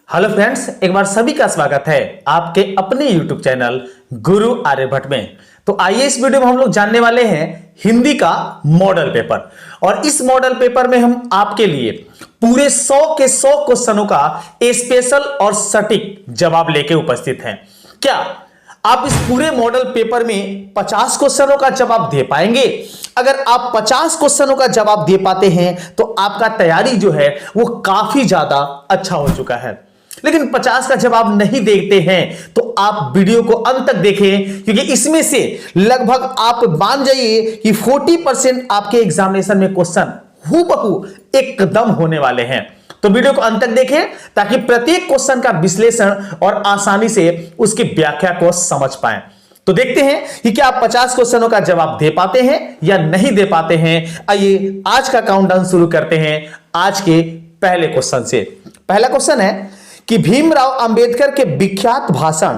Hello friends, एक बार सभी का स्वागत है आपके अपने YouTube चैनल गुरु आर्यभट्ट में। तो आइए इस वीडियो में हम लोग जानने वाले हैं हिंदी का मॉडल पेपर। और इस मॉडल पेपर में हम आपके लिए पूरे 100 के 100 क्वेश्चनों का स्पेशल और सटीक जवाब लेके उपस्थित हैं। क्या आप इस पूरे मॉडल पेपर में 50 क्वेश्चनों का जवाब दे पाएंगे? अगर आप 50 क्वेश्चनों का जवाब दे पाते हैं तो आपका तैयारी जो है वो काफी ज्यादा अच्छा हो चुका है। लेकिन 50 का जवाब नहीं देखते हैं तो आप वीडियो को अंत तक देखें, क्योंकि इसमें से लगभग आप मान जाइए कि 40% आपके एग्जामिनेशन में क्वेश्चन हूबहू एकदम होने वाले हैं। तो वीडियो को अंत तक देखें ताकि प्रत्येक क्वेश्चन का विश्लेषण और आसानी से उसकी व्याख्या को समझ पाएं। तो देखते हैं कि क्या आप 50 क्वेश्चनों का जवाब दे पाते हैं या नहीं दे पाते हैं। आइए आज का काउंटडाउन शुरू करते हैं आज के पहले क्वेश्चन से। पहला क्वेश्चन है कि भीमराव अंबेडकर के विख्यात भाषण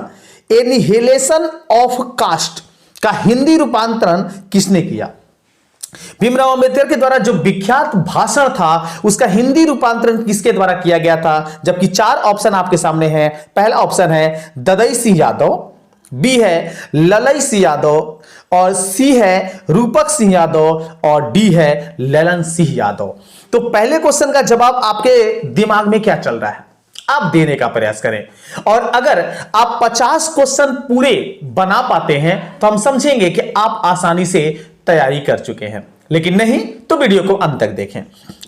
एनिहिलेशन ऑफ कास्ट का हिंदी रूपांतरण किसने किया? भीमराव अंबेडकर के द्वारा जो विख्यात भाषण था उसका हिंदी रूपांतरण किसके द्वारा किया गया था? जबकि 4 ऑप्शन आपके सामने हैं। पहला ऑप्शन है ददई सिंह यादव, बी है ललई सिंह यादव, और सी है रूपक सिंह यादव, और डी है ललन सिंह यादव। तो पहले क्वेश्चन का जवाब आपके दिमाग में क्या चल रहा है, आप देने का प्रयास करें। और अगर आप 50 क्वेश्चन पूरे बना पाते हैं तो हम समझेंगे कि आप आसानी से तैयारी कर चुके हैं, लेकिन नहीं तो वीडियो को अंत तक देखें।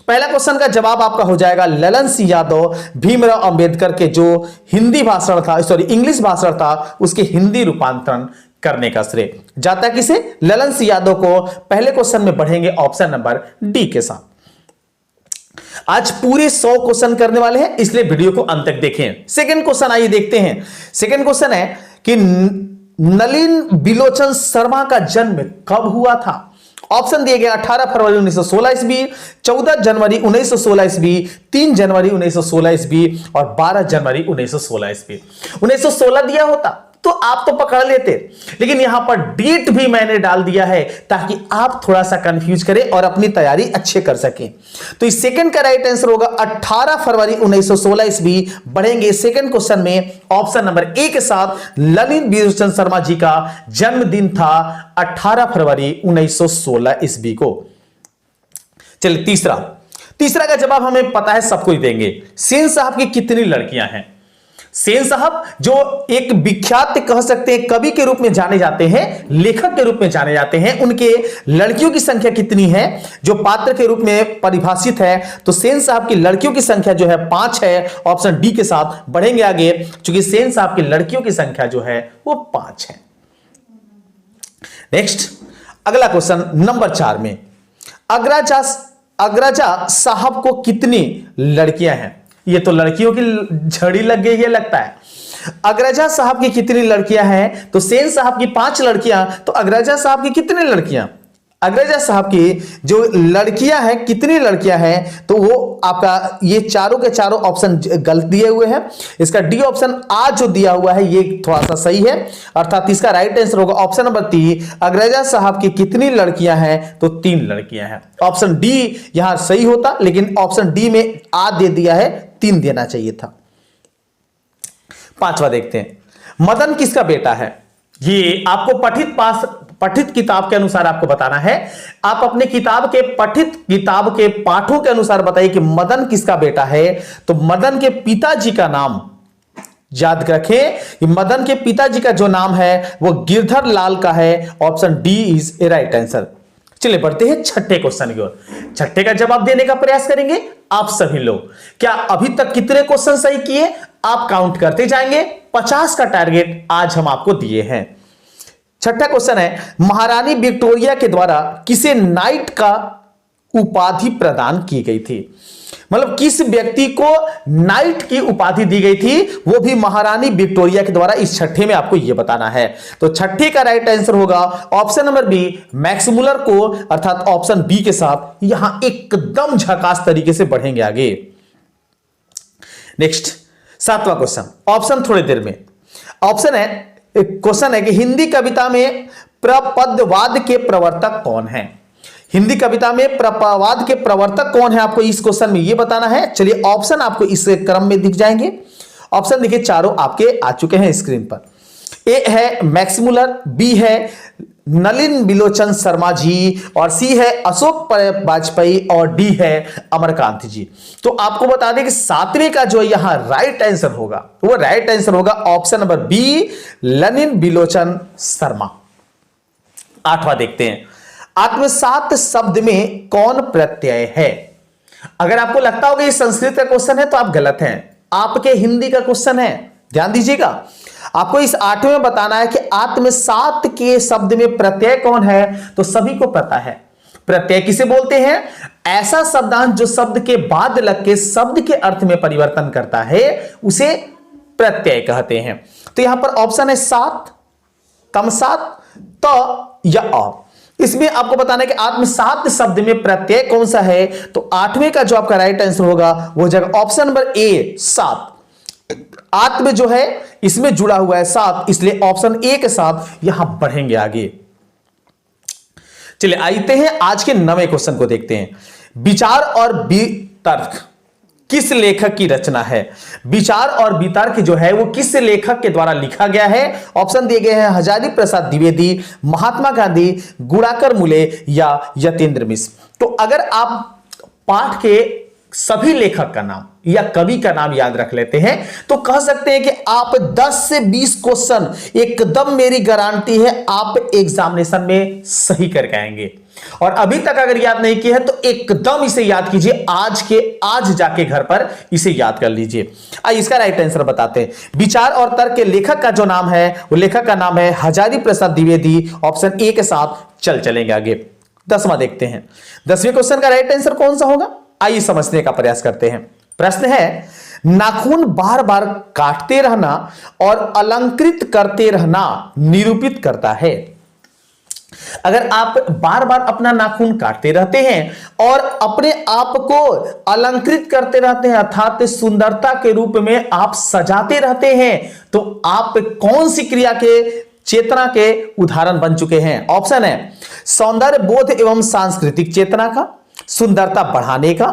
पहला क्वेश्चन का जवाब आपका हो जाएगा ललन सिंह यादव। भीमराव अंबेडकर के जो हिंदी भाषण था, इंग्लिश भाषण था, उसके हिंदी रूपांतरण करने का श्रेय जाता है किसे? ललन सिंह यादव को। पहले क्वेश्चन में बढ़ेंगे ऑप्शन नंबर डी के साथ। आज पूरे 100 क्वेश्चन करने वाले हैं, इसलिए वीडियो को अंत तक देखें। सेकंड क्वेश्चन आइए देखते हैं। सेकंड क्वेश्चन है कि नलिन बिलोचन शर्मा का जन्म कब हुआ था? ऑप्शन दिए गए 18 फरवरी 1916 ईस्वी, 14 जनवरी 1916 ईस्वी, 3 जनवरी 1916 ईस्वी और 12 जनवरी 1916 ईस्वी। 1916 दिया होता तो आप तो पकड़ लेते, लेकिन यहां पर डेट भी मैंने डाल दिया है ताकि आप थोड़ा सा कंफ्यूज करें और अपनी तैयारी अच्छे कर सकें। तो इस सेकंड का राइट आंसर होगा 18 फरवरी 1916 ईस्वी। बढ़ेंगे सेकंड क्वेश्चन में ऑप्शन नंबर ए के साथ। ललिन बिलोचन शर्मा जी का जन्मदिन था 18 फरवरी 1916 ईस्वी को। चलिए तीसरा का जवाब हमें पता है, सबको ही देंगे। सेन साहब की कितनी लड़कियां हैं? सेन साहब जो एक विख्यात कह सकते हैं कवि के रूप में जाने जाते हैं, लेखक के रूप में जाने जाते हैं, उनके लड़कियों की संख्या कितनी है जो पात्र के रूप में परिभाषित है? तो सेन साहब की लड़कियों की संख्या जो है 5 है। ऑप्शन डी के साथ बढ़ेंगे आगे, क्योंकि सेन साहब की लड़कियों की संख्या जो है वो 5 है। नेक्स्ट अगला क्वेश्चन नंबर 4 में, अग्रजा साहब को कितनी लड़कियां हैं? ये तो लड़कियों की झड़ी लग गई है लगता है। अग्रजा साहब की कितनी लड़कियां हैं? तो सेन साहब की 5 लड़कियां, तो अग्रजा साहब की कितनी लड़कियां? अग्रजा साहब की जो लड़कियां हैं, कितनी लड़कियां हैं? तो वो आपका ये चारों के चारों ऑप्शन गलत दिए हुए हैं। इसका डी ऑप्शन आज जो दिया हुआ है ये थोड़ा सा सही है, अर्थात इसका राइट आंसर होगा ऑप्शन नंबर 3। अग्रजा साहब की कितनी लड़कियां हैं? तो 3 लड़कियां हैं। ऑप्शन डी यहां सही होता, लेकिन ऑप्शन डी में आज दे दिया है, 3 देना चाहिए था। 5वां देखते हैं, मदन किसका बेटा है? ये आपको पठित किताब के अनुसार आपको बताना है। आप अपने पठित किताब के पाठों के अनुसार बताइए कि मदन किसका बेटा है। तो मदन के पिताजी का नाम याद रखें कि मदन के पिताजी का जो नाम है वो गिरधर लाल का है। Option D is a right answer. चलिए बढ़ते हैं छठे क्वेश्चन की ओर। छठे का जवाब देने का प्रयास करेंगे आप सभी लोग। क्या अभी तक कितने क्वेश्चन सही किए आप काउंट करते जाएंगे। 50 का टारगेट आज हम आपको दिए हैं। छठा क्वेश्चन है, महारानी विक्टोरिया के द्वारा किसे नाइट का उपाधि प्रदान की गई थी? मतलब किस व्यक्ति को नाइट की उपाधि दी गई थी, वो भी महारानी विक्टोरिया के द्वारा। इस छठे में आपको यह बताना है। तो छठे का राइट आंसर होगा option number B, Max Muller को, अर्थात ऑप्शन बी के साथ। यहां एकदम झकास तरीके से बढ़ेंगे आगे। नेक्स्ट 7वां क्वेश्चन, ऑप्शन थोड़ी देर में। क्वेश्चन है कि हिंदी कविता में प्रपदवाद के प्रवर्तक कौन है? हिंदी कविता में प्रपदवाद के प्रवर्तक कौन है, आपको इस क्वेश्चन में यह बताना है। चलिए ऑप्शन आपको इस क्रम में दिख जाएंगे। ऑप्शन देखिए चारों आपके आ चुके हैं स्क्रीन पर। ए है मैक्स मुलर, बी है नलिन बिलोचन शर्मा जी, और सी है अशोक वाजपेयी, और डी है अमरकांत जी। तो आपको बता दें कि सातवें का जो यहां राइट आंसर होगा वो राइट आंसर होगा ऑप्शन नंबर बी, नलिन बिलोचन शर्मा। आठवां देखते हैं, आत्मसात शब्द में कौन प्रत्यय है? अगर आपको लगता होगा ये संस्कृत का क्वेश्चन है तो आप गलत हैं, आपके हिंदी का क्वेश्चन है। ध्यान दीजिएगा, आपको इस आठवें में बताना है कि आत्मसात के शब्द में प्रत्यय कौन है। तो सभी को पता है प्रत्यय किसे बोलते हैं, ऐसा शब्दांश जो शब्द के बाद लग के शब्द के अर्थ में परिवर्तन करता है उसे प्रत्यय कहते हैं। तो यहां पर ऑप्शन है सात, तमसात, त या अ। इसमें आपको बताना है कि आत्मसात शब्द में प्रत्यय कौन सा है। तो आठवें का जो आपका राइट आंसर होगा वो जगह ऑप्शन नंबर ए, सात। आत्म जो है इसमें जुड़ा हुआ है सात, इसलिए ऑप्शन ए के साथ यहां बढ़ेंगे आगे। चलिए आते हैं आज के 9वें क्वेश्चन को देखते हैं। विचार और वितर्क किस लेखक की रचना है? विचार और वितर्क जो है वो किस लेखक के द्वारा लिखा गया है? ऑप्शन दिए गए हैं हजारी प्रसाद द्विवेदी, महात्मा गांधी, गुणाकर मुले या यतीन्द्र मिश्र। तो अगर आप पाठ के सभी लेखक का नाम या कवि का नाम याद रख लेते हैं तो कह सकते हैं कि आप 10 से 20 क्वेश्चन एकदम मेरी गारंटी है आप एग्जामिनेशन में सही करके आएंगे। और अभी तक अगर याद नहीं किया है तो एकदम इसे याद कीजिए, आज जाके घर पर इसे याद कर लीजिए। आइए इसका राइट आंसर बताते हैं। विचार और तर्क के लेखक का जो नाम है वो लेखक का नाम है हजारी प्रसाद द्विवेदी। ऑप्शन ए के साथ चलेंगे आगे। 10वां देखते हैं, 10वें क्वेश्चन का राइट आंसर कौन सा होगा? आइए समझने का प्रयास करते हैं। प्रश्न है, नाखून बार बार काटते रहना और अलंकृत करते रहना निरूपित करता है। अगर आप बार बार अपना नाखून काटते रहते हैं और अपने आप को अलंकृत करते रहते हैं अर्थात सुंदरता के रूप में आप सजाते रहते हैं तो आप कौन सी क्रिया के चेतना के उदाहरण बन चुके हैं? ऑप्शन है सौंदर्य बोध एवं सांस्कृतिक चेतना का, सुंदरता बढ़ाने का,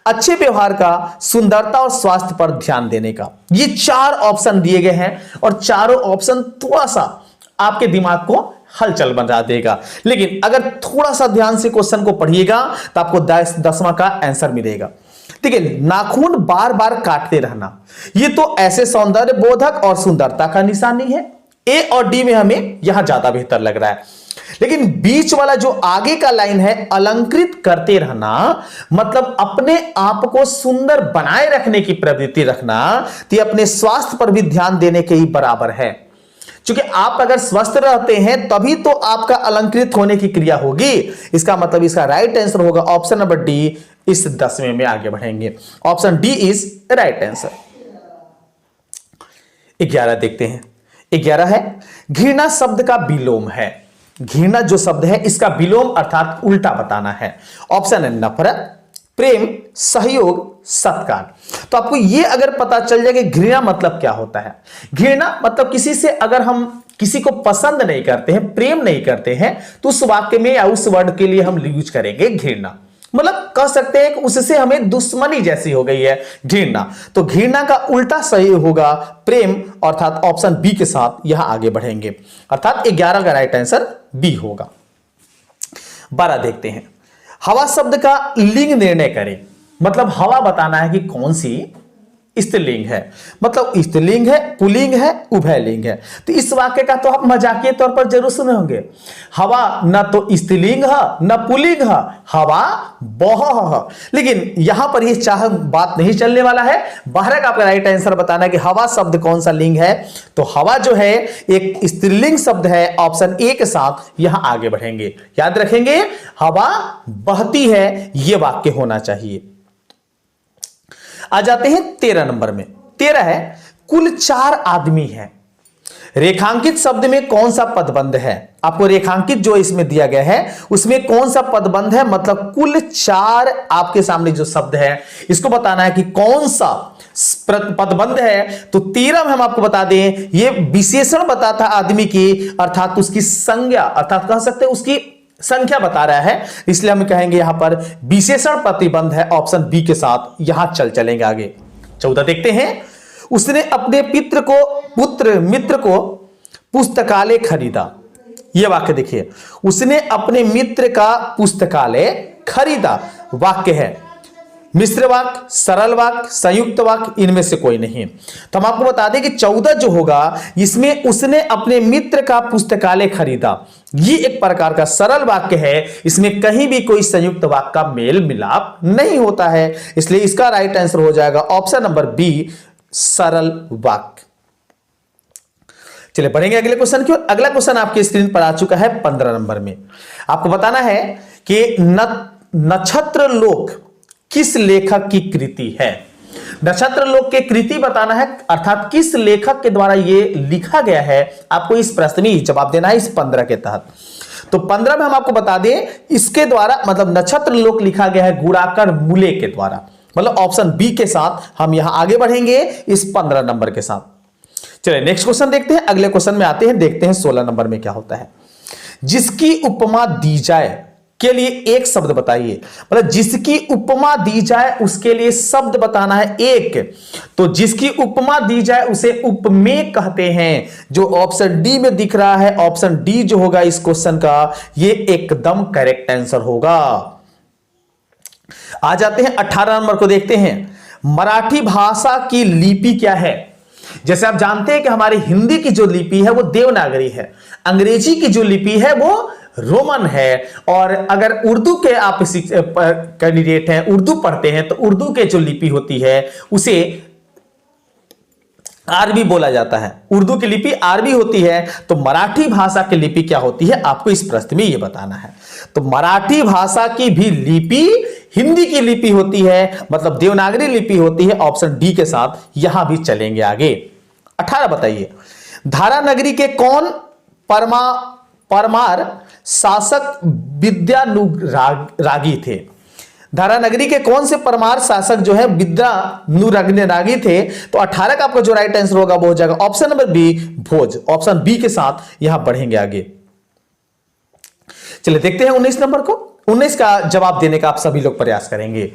अच्छे व्यवहार का, सुंदरता और स्वास्थ्य पर ध्यान देने का। ये 4 ऑप्शन दिए गए हैं और चारों ऑप्शन थोड़ा सा आपके दिमाग को हलचल बना देगा, लेकिन अगर थोड़ा सा ध्यान से क्वेश्चन को पढ़िएगा तो आपको 10वां का आंसर मिलेगा। देखिए, नाखून बार बार काटते रहना ये तो ऐसे सौंदर्य बोधक और सुंदरता का निशानी है। ए और डी में हमें यहां ज्यादा बेहतर लग रहा है, लेकिन बीच वाला जो आगे का लाइन है अलंकृत करते रहना मतलब अपने आप को सुंदर बनाए रखने की प्रवृत्ति रखना, तो ये अपने स्वास्थ्य पर भी ध्यान देने के ही बराबर है। क्योंकि आप अगर स्वस्थ रहते हैं तभी तो आपका अलंकृत होने की क्रिया होगी। इसका मतलब इसका राइट आंसर होगा ऑप्शन नंबर डी। इस 10वें में आगे बढ़ेंगे, option D is right answer. 11 देखते हैं। 11 है, घृणा शब्द का विलोम है। घृणा जो शब्द है इसका विलोम अर्थात उल्टा बताना है। ऑप्शन है नफरत, प्रेम, सहयोग, सत्कार। तो आपको यह अगर पता चल जाए कि घृणा मतलब क्या होता है। घृणा मतलब किसी से अगर हम किसी को पसंद नहीं करते हैं, प्रेम नहीं करते हैं, तो उस वाक्य में या उस वर्ड के लिए हम यूज करेंगे घृणा। मतलब कह सकते हैं कि उससे हमें दुश्मनी जैसी हो गई है घृणा। तो घृणा का उल्टा सही होगा प्रेम, अर्थात ऑप्शन बी के साथ यहां आगे बढ़ेंगे, अर्थात 11 का राइट आंसर बी होगा। 12 देखते हैं। हवा शब्द का लिंग निर्णय करें। मतलब हवा बताना है कि कौन सी स्त्रीलिंग है, मतलब स्त्रीलिंग है, पुल्लिंग है, उभयलिंग है। तो इस वाक्य का तो आप मजाकिया तौर पर जरूर सुने होंगे। हवा न तो स्त्रीलिंग है न पुल्लिंग है, हवा बह है। लेकिन यहां पर यह चाह बात नहीं चलने वाला है। 12 का आपका राइट आंसर बताना है कि हवा शब्द कौन सा लिंग है। तो हवा जो है एक स्त्रीलिंग शब्द है। ऑप्शन ए के साथ यहां आगे बढ़ेंगे। याद रखेंगे, हवा बहती है, यह वाक्य होना चाहिए। आ जाते हैं 13 नंबर में। 13 है, कुल 4 आदमी हैं। रेखांकित शब्द में कौन सा पदबंध है? आपको रेखांकित जो इसमें दिया गया है उसमें कौन सा पदबंध है, मतलब कुल 4 आपके सामने जो शब्द है इसको बताना है कि कौन सा पदबंध है। तो 13 में हम आपको बता दें, ये विशेषण बताता आदमी की, अर्थात उसकी संज्ञा, अर्थात कह सकते हैं उसकी संख्या बता रहा है, इसलिए हम कहेंगे यहां पर विशेषण प्रतिबंध है। ऑप्शन बी के साथ यहां चलेंगे आगे। 14 देखते हैं। उसने अपने पुत्र मित्र को पुस्तकालय खरीदा। यह वाक्य देखिए, उसने अपने मित्र का पुस्तकालय खरीदा। वाक्य है मिश्र वाक्य, सरल वाक्य, संयुक्त वाक्य, इनमें से कोई नहीं। तो हम आपको बता दें कि 14 जो होगा इसमें उसने अपने मित्र का पुस्तकालय खरीदा, ये एक प्रकार का सरल वाक्य है। इसमें कहीं भी कोई संयुक्त वाक्य का मेल मिलाप नहीं होता है, इसलिए इसका राइट आंसर हो जाएगा ऑप्शन नंबर बी, सरल वाक्य। चलिए बढ़ेंगे अगले क्वेश्चन की ओर। अगला क्वेश्चन आपकी स्क्रीन पर आ चुका है 15 नंबर में। आपको बताना है कि नक्षत्र लोक किस लेखक की कृति है। नक्षत्र लोक की कृति बताना है, अर्थात किस लेखक के द्वारा यह लिखा गया है। आपको इस प्रश्न में जवाब देना है इस 15 के तहत। तो 15 में हम आपको बता दें, इसके द्वारा मतलब नक्षत्र लोक लिखा गया है गुणाकर मूले के द्वारा, मतलब ऑप्शन बी के साथ हम यहां आगे बढ़ेंगे इस 15 नंबर के साथ। चलिए नेक्स्ट क्वेश्चन देखते हैं। अगले क्वेश्चन में आते हैं, देखते हैं 16 नंबर में क्या होता है। जिसकी उपमा दी जाए के लिए एक शब्द बताइए, मतलब जिसकी उपमा दी जाए उसके लिए शब्द बताना है एक। तो जिसकी उपमा दी जाए उसे उपमेय कहते हैं, जो ऑप्शन डी में दिख रहा है। ऑप्शन डी जो होगा इस क्वेश्चन का, ये एकदम करेक्ट आंसर होगा। आ जाते हैं 18 नंबर को, देखते हैं मराठी भाषा की लिपि क्या है। जैसे आप जानते हैं कि हमारी हिंदी की जो लिपि है वो देवनागरी है, अंग्रेजी की जो लिपि है वो रोमन है, और अगर उर्दू के आप कैंडिडेट हैं, उर्दू पढ़ते हैं, तो उर्दू के जो लिपि होती है उसे अरबी बोला जाता है। उर्दू की लिपि अरबी होती है। तो मराठी भाषा की लिपि क्या होती है, आपको इस प्रश्न में यह बताना है। तो मराठी भाषा की भी लिपि हिंदी की लिपि होती है, मतलब देवनागरी लिपि होती है। ऑप्शन डी के साथ यहां भी चलेंगे आगे। 18 बताइए, धारा नगरी के कौन परमार शासक विद्यानुरागी थे। धारा नगरी के कौन से परमार शासक जो है विद्यानुरागी थे। तो 18 का आपका जो राइट आंसर होगा वो हो जाएगा ऑप्शन नंबर बी, भोज। ऑप्शन बी के साथ यहां बढ़ेंगे आगे। चलिए देखते हैं 19 नंबर को। 19 का जवाब देने का आप सभी लोग प्रयास करेंगे।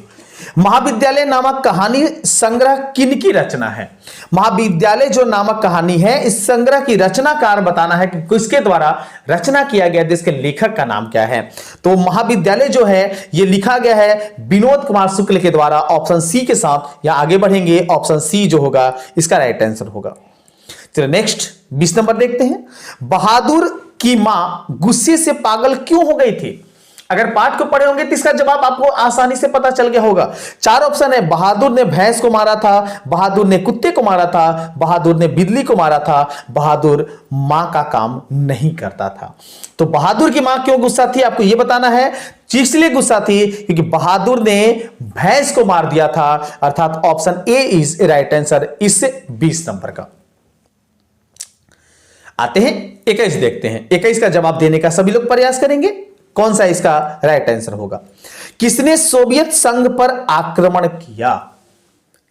महाविद्यालय नामक कहानी संग्रह किन की रचना है। महाविद्यालय जो नामक कहानी है, इस संग्रह की रचनाकार बताना है कि किसके द्वारा रचना किया गया, जिसके लेखक का नाम क्या है। तो महाविद्यालय जो है ये लिखा गया है विनोद कुमार शुक्ल के द्वारा। ऑप्शन सी के साथ यहां आगे बढ़ेंगे। ऑप्शन सी जो होगा इसका राइट आंसर होगा। चलिए नेक्स्ट 20 नंबर देखते हैं। बहादुर की मां गुस्से से पागल क्यों हो गई थी। अगर पाठ को पढ़े होंगे तो इसका जवाब आपको आसानी से पता चल गया होगा। 4 ऑप्शन है। बहादुर ने भैंस को मारा था, बहादुर ने कुत्ते को मारा था, बहादुर ने बिल्ली को मारा था, बहादुर मां का काम नहीं करता था। तो बहादुर की मां क्यों गुस्सा थी, आपको यह बताना है। इसलिए गुस्सा थी क्योंकि बहादुर ने भैंस को मार दिया था, अर्थात option A is right answer इस 20 नंबर का। आते हैं 21 देखते हैं। 21 का जवाब देने का सभी लोग प्रयास करेंगे। कौन सा इसका राइट आंसर होगा। किसने सोवियत संघ पर आक्रमण किया।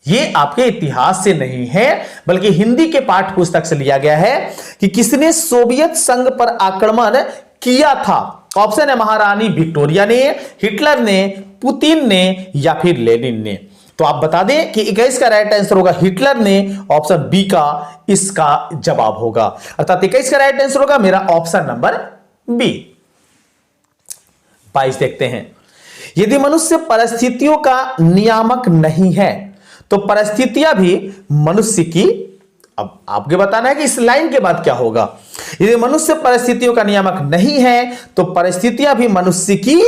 यह आपके इतिहास से नहीं है बल्कि हिंदी के पाठ्य पुस्तक से लिया गया है कि किसने सोवियत संघ पर आक्रमण किया था। ऑप्शन है महारानी विक्टोरिया ने, हिटलर ने, पुतिन ने या फिर लेनिन ने। तो आप बता दें कि 21 का राइट आंसर होगा हिटलर ने। ऑप्शन बी का इसका जवाब होगा, अर्थात 21 का राइट आंसर होगा मेरा ऑप्शन नंबर बी। 22 देखते हैं। यदि मनुष्य परिस्थितियों का नियामक नहीं है तो परिस्थितियां भी मनुष्य की, अब आपके बताना है कि इस लाइन के बाद क्या होगा। यदि मनुष्य परिस्थितियों का नियामक नहीं है तो परिस्थितियां भी मनुष्य की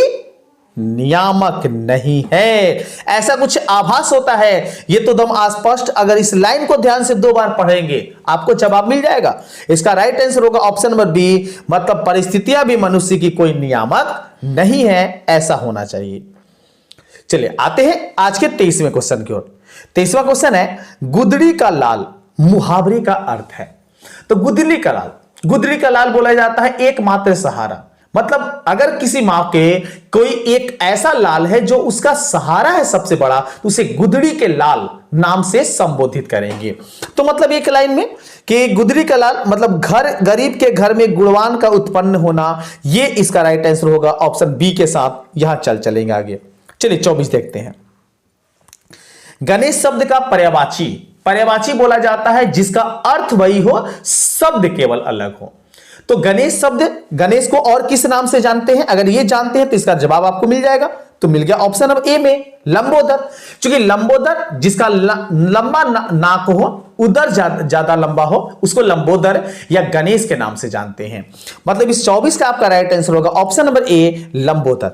नियामक नहीं है। ऐसा कुछ आभास होता है, यह तो दम अस्पष्ट। अगर इस लाइन को ध्यान से 2 बार पढ़ेंगे आपको जवाब मिल जाएगा। इसका राइट आंसर होगा ऑप्शन नंबर बी, मतलब परिस्थितियां भी मनुष्य की कोई नियामक नहीं है, ऐसा होना चाहिए। चलिए आते हैं आज के 23वें क्वेश्चन की ओर। 23वां क्वेश्चन है, गुदड़ी का लाल मुहावरे का अर्थ है। तो गुदड़ी का लाल बोला जाता है एकमात्र सहारा। मतलब अगर किसी मां के कोई एक ऐसा लाल है जो उसका सहारा है सबसे बड़ा, तो उसे गुदड़ी के लाल नाम से संबोधित करेंगे। तो मतलब एक लाइन में कि गुदड़ी का लाल मतलब गरीब के घर में गुणवान का उत्पन्न होना, ये इसका राइट आंसर होगा। ऑप्शन बी के साथ यहां चलेंगे आगे। चलिए 24 देखते हैं। गणेश शब्द का पर्यायवाची पर्यायवाची बोला जाता है जिसका अर्थ वही हो, शब्द केवल अलग हो। तो गणेश शब्द, गणेश को और किस नाम से जानते हैं? अगर ये जानते हैं तो इसका जवाब आपको मिल जाएगा। तो मिल गया ऑप्शन नंबर ए में लंबोदर। क्योंकि लंबोदर जिसका लंबा नाक हो, उदर ज्यादा लंबा हो, उसको लंबोदर या गणेश के नाम से जानते हैं। मतलब इस 24 का आपका राइट आंसर होगा ऑप्शन नंबर ए लंबोदर।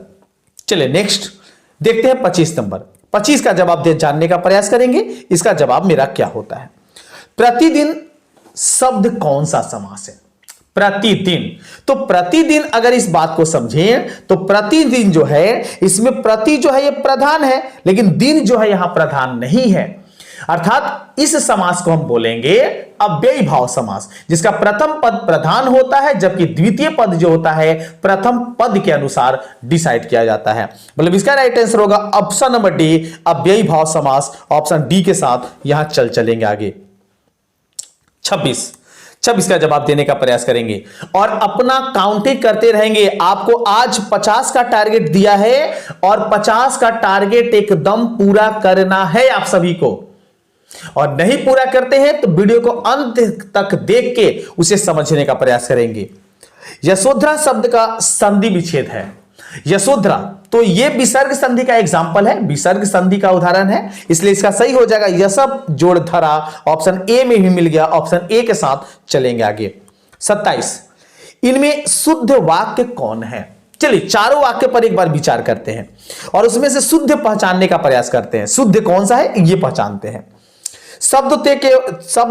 चलिए नेक्स्ट देखते हैं 25 नंबर। 25 का जवाब जानने का प्रयास करेंगे। इसका जवाब मेरा क्या होता है? प्रतिदिन शब्द कौन सा समास है? प्रतिदिन। तो प्रतिदिन अगर इस बात को समझें तो प्रतिदिन जो है, इसमें प्रति जो है ये प्रधान है, लेकिन दिन जो है यहां प्रधान नहीं है। अर्थात इस समास को हम बोलेंगे अव्ययी भाव समास, जिसका प्रथम पद प्रधान होता है जबकि द्वितीय पद जो होता है प्रथम पद के अनुसार डिसाइड किया जाता है। मतलब इसका राइट आंसर होगा ऑप्शन नंबर डी अव्ययी भाव समास। ऑप्शन डी के साथ यहां चलेंगे आगे। 26 का जवाब देने का प्रयास करेंगे और अपना काउंटिंग करते रहेंगे। आपको आज 50 का टारगेट दिया है और 50 का टारगेट एकदम पूरा करना है आप सभी को। और नहीं पूरा करते हैं तो वीडियो को अंत तक देख के उसे समझने का प्रयास करेंगे। यशोधरा शब्द का संधि विच्छेद है। यशोधरा, तो यह विसर्ग संधि का एग्जाम्पल है, विसर्ग संधि का उदाहरण है, इसलिए इसका सही हो जाएगा यशब जोड़ धरा। ऑप्शन ए में भी मिल गया, ऑप्शन ए के साथ चलेंगे आगे। 27, इनमें शुद्ध वाक्य कौन है? चलिए चारों वाक्य पर एक बार विचार करते हैं और उसमें से शुद्ध पहचानने का प्रयास करते हैं। शुद्ध कौन सा है ये पहचानते हैं। शब्द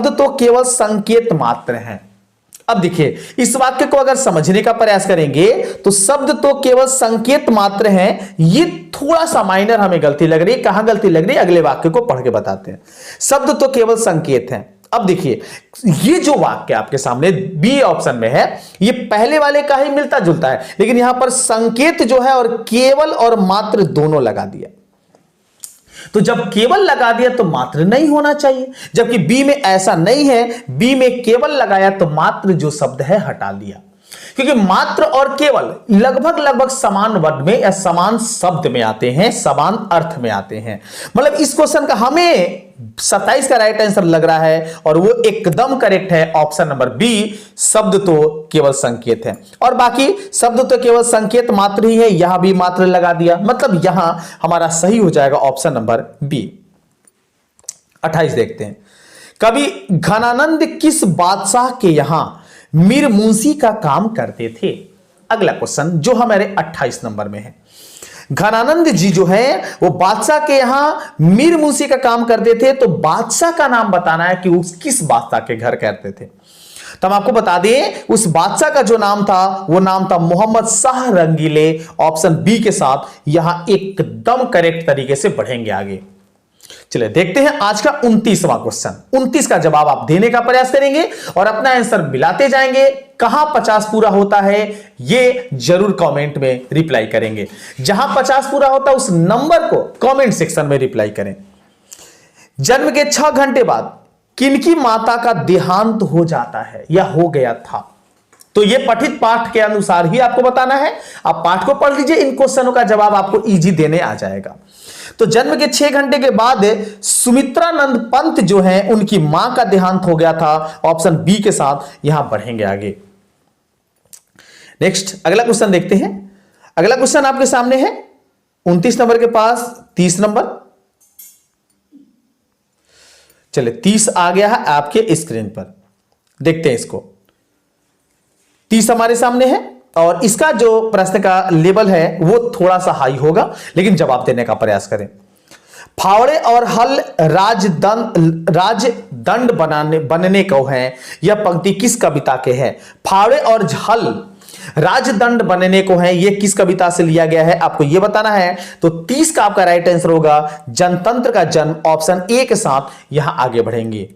तो केवल संकेत मात्र हैं। अब देखिए इस वाक्य को अगर समझने का प्रयास करेंगे तो शब्द तो केवल संकेत मात्र हैं, ये थोड़ा सा माइनर हमें गलती लग रही है। कहां गलती लग रही है अगले वाक्य को पढ़ के बताते हैं। शब्द तो केवल संकेत हैं। अब देखिए ये जो वाक्य आपके सामने बी ऑप्शन में है, ये पहले वाले का ही मिलता जुलता है, लेकिन यहां पर संकेत जो है और केवल और मात्र दोनों लगा दिया। तो जब केवल लगा दिया तो मात्र नहीं होना चाहिए, जबकि बी में ऐसा नहीं है। बी में केवल लगाया तो मात्र जो शब्द है हटा दिया, क्योंकि मात्र और केवल लगभग समान वर्ड में या समान शब्द में आते हैं, समान अर्थ में आते हैं। मतलब इस क्वेश्चन का हमें 27 का राइट आंसर लग रहा है और वो एकदम करेक्ट है ऑप्शन नंबर बी, शब्द तो केवल संकेत है। और बाकी शब्द तो केवल संकेत मात्र ही है, यहां भी मात्र लगा दिया, मतलब यहां हमारा सही हो जाएगा ऑप्शन नंबर बी। 28 देखते हैं। कवि घनानंद किस बादशाह के यहां मीर मुंशी का काम करते थे? अगला क्वेश्चन जो हमारे 28 नंबर में है। घनानंद जी जो है वो बादशाह के यहां मीर मुंशी का काम करते थे, तो बादशाह का नाम बताना है कि उस किस बादशाह के घर करते थे। तो हम आपको बता दें उस बादशाह का जो नाम था वो नाम था मोहम्मद शाह रंगीले। ऑप्शन बी के साथ यहां एकदम करेक्ट तरीके से बढ़ेंगे आगे। चलिए देखते हैं आज का 29वां क्वेश्चन। 29 का जवाब आप देने का प्रयास करेंगे और अपना आंसर मिलाते जाएंगे। कहां 50 पूरा होता है ये जरूर कमेंट में रिप्लाई करेंगे। जहां 50 पूरा होता है उस नंबर को कमेंट सेक्शन में रिप्लाई करें। जन्म के 6 घंटे बाद किनकी माता का देहांत हो जाता है या हो गया था? तो यह पठित पाठ के अनुसार ही आपको बताना है। आप पाठ को पढ़ लीजिए, इन क्वेश्चनों का जवाब आपको इजी देने आ जाएगा। तो जन्म के 6 घंटे के बाद सुमित्रानंद पंत जो हैं उनकी मां का देहांत हो गया था। ऑप्शन बी के साथ यहां बढ़ेंगे आगे। नेक्स्ट अगला क्वेश्चन देखते हैं। अगला क्वेश्चन आपके सामने है 29 नंबर के पास 30 नंबर। चलिए 30 आ गया है आपके स्क्रीन पर, देखते हैं इसको। 30 हमारे सामने है और इसका जो प्रश्न का लेवल है वो थोड़ा सा हाई होगा, लेकिन जवाब देने का प्रयास करें। फावड़े और हल राजदंड बनने को है, यह पंक्ति किस कविता के है? फावड़े और हल राजदंड बनने को है, यह किस कविता से लिया गया है आपको यह बताना है। तो 30 का आपका राइट आंसर होगा जनतंत्र का जन्म। ऑप्शन ए के साथ यहां आगे बढ़ेंगे।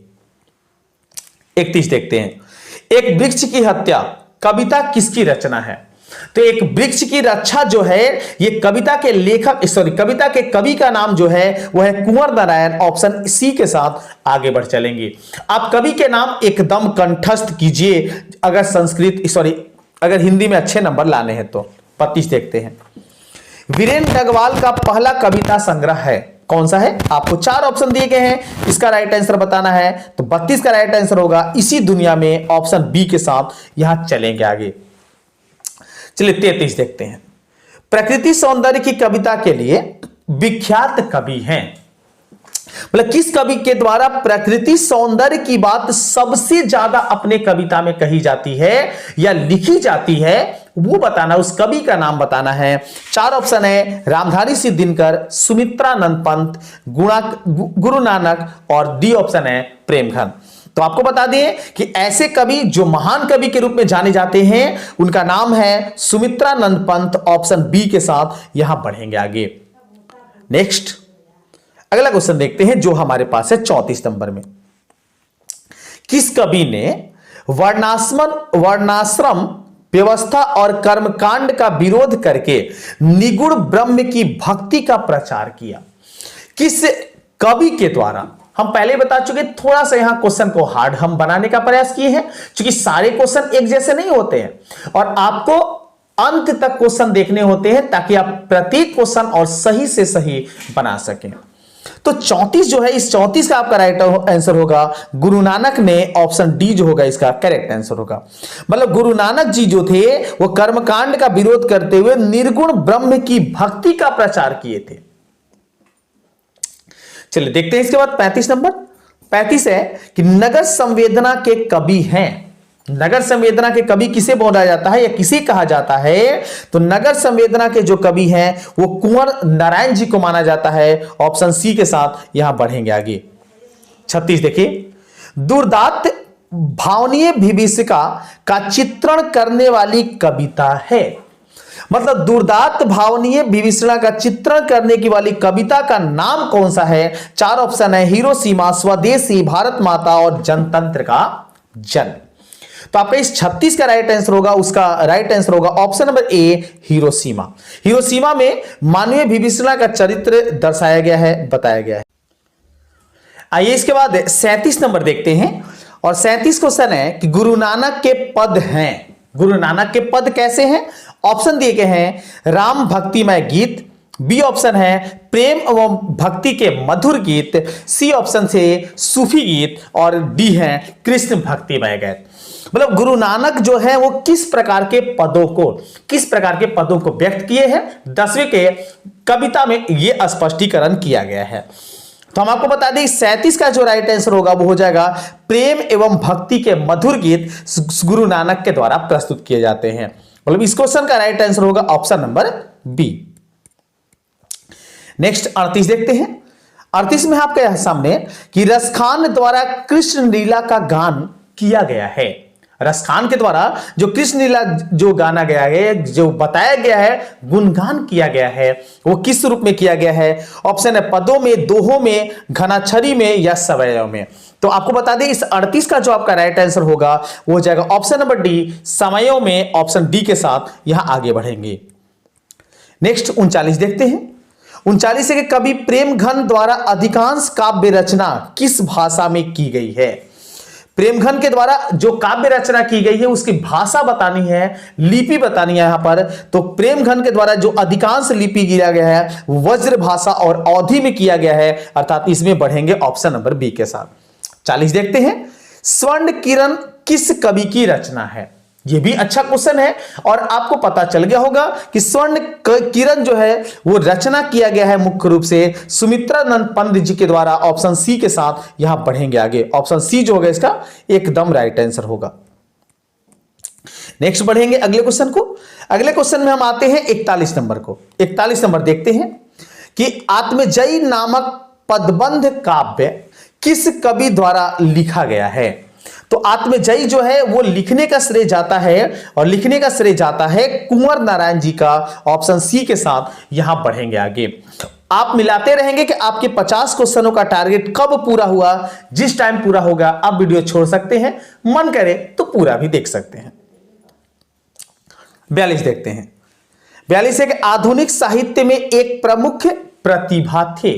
31 देखते हैं। एक वृक्ष की हत्या कविता किसकी रचना है? तो एक वृक्ष की रक्षा जो है ये कविता के लेखक कविता के कवि का नाम जो है वो है कुंवर नारायण। ऑप्शन सी के साथ आगे बढ़ चलेंगे। आप कवि के नाम एकदम कंठस्थ कीजिए अगर हिंदी में अच्छे नंबर लाने हैं तो। 25 देखते हैं। वीरेंद्र डगवाल का पहला कविता संग्रह है, कौन सा है? आपको 4 ऑप्शन दिए गए हैं, इसका राइट आंसर बताना है। तो 32 का राइट आंसर होगा इसी दुनिया में, ऑप्शन बी के साथ यहां चलेंगे आगे। चलिए 33 देखते हैं। प्रकृति सौंदर्य की कविता के लिए विख्यात कवि हैं, मतलब किस कवि के द्वारा प्रकृति सौंदर्य की बात सबसे ज्यादा अपने कविता में कही जाती है या लिखी जाती है, वो बताना, उस कवि का नाम बताना है। 4 ऑप्शन है, रामधारी सिंह दिनकर, सुमित्रानंद पंत, गुरु नानक, और डी ऑप्शन है प्रेमघन। तो आपको बता दें कि ऐसे कवि जो महान कवि के रूप में जाने जाते हैं, उनका नाम है सुमित्रानंद पंत, ऑप्शन बी के साथ यहां बढ़ेंगे आगे। नेक्स्ट अगला क्वेश्चन देखते हैं जो हमारे पास है 34 नंबर में। किस कवि ने वर्णाश्रम व्यवस्था और कर्मकांड का विरोध करके निगुण ब्रह्म की भक्ति का प्रचार किया? किस कवि के द्वारा? हम पहले बता चुके, थोड़ा सा यहां क्वेश्चन को हार्ड हम बनाने का प्रयास किए हैं, क्योंकि सारे क्वेश्चन एक जैसे नहीं होते हैं और आपको अंत तक क्वेश्चन देखने होते हैं ताकि आप प्रत्येक क्वेश्चन और सही से सही बना सकें। तो 34 जो है, इस 34 का आपका राइट आंसर होगा गुरु नानक ने, ऑप्शन डी जो होगा इसका करेक्ट आंसर होगा। मतलब गुरु नानक जी जो थे वो कर्मकांड का विरोध करते हुए निर्गुण ब्रह्म की भक्ति का प्रचार किए थे। चलिए देखते हैं इसके बाद 35 नंबर। 35 है कि नगर संवेदना के कवि हैं। नगर संवेदना के कवि किसे बोला जाता है या किसे कहा जाता है? तो नगर संवेदना के जो कवि हैं वो कुंवर नारायण जी को माना जाता है, ऑप्शन सी के साथ यहां बढ़ेंगे आगे। 36 देखिए, दुर्दांत भावनीय विभीषिका का चित्रण करने वाली कविता है। मतलब दुर्दांत भावनीय विभीषिका का चित्रण करने की वाली कविता का नाम कौन सा है? 4 ऑप्शन है, हिरोशिमा, स्वदेशी, भारत माता और जनतंत्र का जन्म। तो आपका इस 36 का राइट आंसर होगा, उसका राइट आंसर होगा option number A, Hiroshima. Hiroshima में मानवीय विभीषिका का चरित्र दर्शाया गया है, बताया गया है। आइए इसके बाद 37 नंबर देखते हैं और 37 क्वेश्चन है कि गुरु नानक के पद हैं। गुरु नानक के पद कैसे हैं? ऑप्शन दिए गए हैं, राम भक्तिमय गीत, बी ऑप्शन है प्रेम एवं भक्ति के मधुर गीत, सी ऑप्शन से सूफी गीत, और डी है कृष्ण भक्तिमय गीत। मतलब गुरु नानक जो है वो किस प्रकार के पदों को व्यक्त किए हैं, 10वीं के कविता में ये स्पष्टीकरण किया गया है। तो हम आपको बता दें 37 का जो राइट आंसर होगा वो हो जाएगा प्रेम एवं भक्ति के मधुर गीत गुरु नानक के द्वारा प्रस्तुत किए जाते हैं। मतलब इस क्वेश्चन का राइट आंसर होगा ऑप्शन नंबर बी। नेक्स्ट 38 देखते हैं। 38 में आपके सामने कि रसखान द्वारा कृष्ण लीला का गान किया गया है। रसखान के द्वारा जो कृष्ण लीला जो गाना गया है, जो बताया गया है, गुणगान किया गया है, वो किस रूप में किया गया है? ऑप्शन है पदों में, दोहों में, घनाक्षरी में या सवयव में। तो आपको बता दें इस 38 का जो आपका राइट आंसर होगा वो हो जाएगा ऑप्शन नंबर डी, समयों में, ऑप्शन डी के साथ यहां आगे बढ़ेंगे। नेक्स्ट 39 देखते हैं। 39 है कि कवि प्रेमघन द्वारा अधिकांश काव्य रचना किस भाषा में की गई है? प्रेमघन के द्वारा जो काव्य रचना की गई है उसकी भाषा बतानी है, लिपि बतानी है यहां पर। तो प्रेमघन के द्वारा जो अधिकांश लिपि किया गया है वज्र भाषा और अवधि में किया गया है, अर्थात इसमें बढ़ेंगे ऑप्शन नंबर बी के साथ। 40 देखते हैं। स्वर्ण किरण किस कवि की रचना है? यह भी अच्छा क्वेश्चन है और आपको पता चल गया होगा कि स्वर्ण किरण जो है वो रचना किया गया है मुख्य रूप से सुमित्रानंद पंत जी के द्वारा, ऑप्शन सी के साथ यहां बढ़ेंगे आगे। ऑप्शन सी जो होगा इसका एकदम राइट आंसर होगा। नेक्स्ट बढ़ेंगे अगले क्वेश्चन को। अगले क्वेश्चन में हम आते हैं 41 नंबर को। 41 नंबर देखते हैं कि आत्मजयी नामक पदबंध काव्य किस कवि द्वारा लिखा गया है? तो आत्मजयी जो है वो लिखने का श्रेय जाता है और लिखने का श्रेय जाता है कुंवर नारायण जी का, ऑप्शन सी के साथ यहां बढ़ेंगे आगे। आप मिलाते रहेंगे कि आपके 50 क्वेश्चनों का टारगेट कब पूरा हुआ। जिस टाइम पूरा होगा आप वीडियो छोड़ सकते हैं, मन करे तो पूरा भी देख सकते हैं। 42 देखते हैं। 42 है कि आधुनिक साहित्य में एक प्रमुख प्रतिभा थे।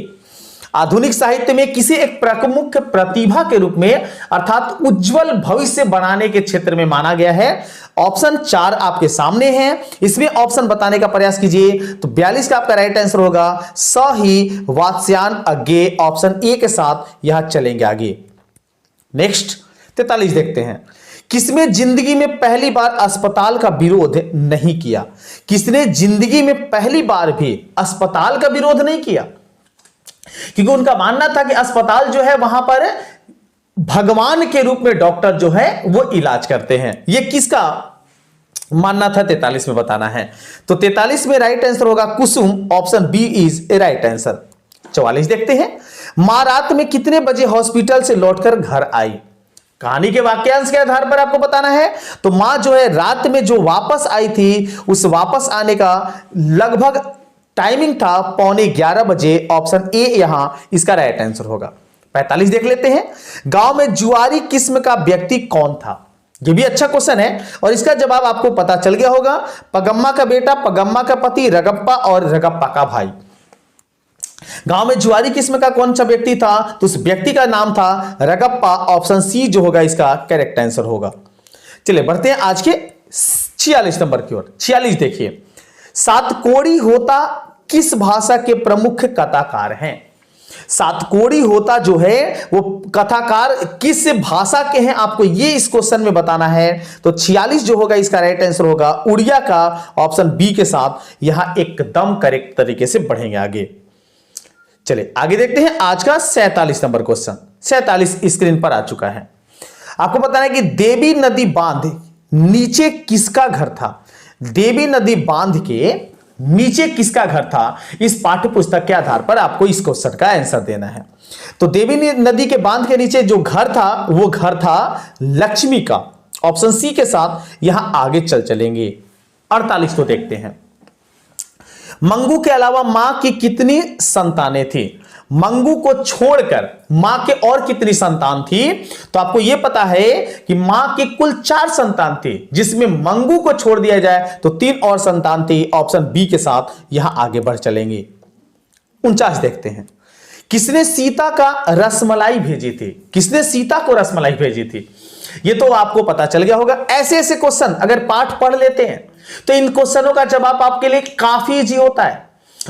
आधुनिक साहित्य में किसी एक प्रमुख प्रतिभा के रूप में अर्थात उज्जवल भविष्य बनाने के क्षेत्र में माना गया है। ऑप्शन 4 आपके सामने है, इसमें ऑप्शन बताने का प्रयास कीजिए। तो 42 का आपका राइट आंसर होगा सही वात्स्यायन अज्ञेय, ऑप्शन ए के साथ यहां चलेंगे आगे। नेक्स्ट 43 देखते हैं। किसने जिंदगी में पहली बार अस्पताल का विरोध नहीं किया? किसने जिंदगी में पहली बार भी अस्पताल का विरोध नहीं किया? क्योंकि उनका मानना था कि अस्पताल जो है वहां पर भगवान के रूप में डॉक्टर जो है वो इलाज करते हैं। यह किसका मानना था? 43 में बताना है। तो 43 में राइट आंसर होगा Kusum, option B is a right answer. 44 देखते हैं। मां रात में कितने बजे हॉस्पिटल से लौटकर घर आई? कहानी के वाक्यांश के आधार पर आपको बताना है। तो मां जो है रात में जो वापस आई थी, उस वापस आने का लगभग टाइमिंग था 11:15 बजे, ऑप्शन ए यहां इसका राइट आंसर होगा। 45 देख लेते हैं। गांव में जुआरी किस्म का व्यक्ति कौन था? यह भी अच्छा क्वेश्चन है और इसका जवाब आपको पता चल गया होगा। पगम्मा का बेटा, पगम्मा का पति, रगप्पा और रगप्पा का भाई। गांव में जुआरी किस्म का कौन सा व्यक्ति था? तो उस व्यक्ति का नाम था रगप्पा, ऑप्शन सी जो होगा इसका करेक्ट आंसर होगा। चलिए बढ़ते हैं आज के 46 नंबर की ओर। 46 देखिए। सातकोड़ी होता किस भाषा के प्रमुख कथाकार हैं? सातकोड़ी होता जो है वो कथाकार किस भाषा के हैं, आपको ये इस क्वेश्चन में बताना है। तो 46 जो होगा इसका राइट आंसर होगा उड़िया का, ऑप्शन बी के साथ यहां एकदम करेक्ट तरीके से बढ़ेंगे आगे। चलिए आगे देखते हैं आज का 47 नंबर क्वेश्चन। 47 स्क्रीन पर आ चुका है। आपको बताना है कि देवी नदी बांध नीचे किसका घर था? देवी नदी बांध के नीचे किसका घर था? इस पाठ्य पुस्तक के आधार पर आपको इस क्वेश्चन का आंसर देना है। तो देवी नदी के बांध के नीचे जो घर था वो घर था लक्ष्मी का, ऑप्शन सी के साथ यहां आगे चलेंगे। 48 को देखते हैं। मंगू के अलावा मां की कितनी संतानें थी? मंगू को छोड़कर मां के और कितनी संतान थी? तो आपको यह पता है कि मां की कुल 4 संतान थी, जिसमें मंगू को छोड़ दिया जाए तो 3 और संतान थी, ऑप्शन बी के साथ यहां आगे बढ़ चलेंगे। 49 देखते हैं। किसने सीता का रसमलाई भेजी थी? किसने सीता को रसमलाई भेजी थी? यह तो आपको पता चल गया होगा। ऐसे ऐसे क्वेश्चन अगर पाठ पढ़ लेते हैं तो इन क्वेश्चनों का जवाब आपके लिए काफी इजी होता है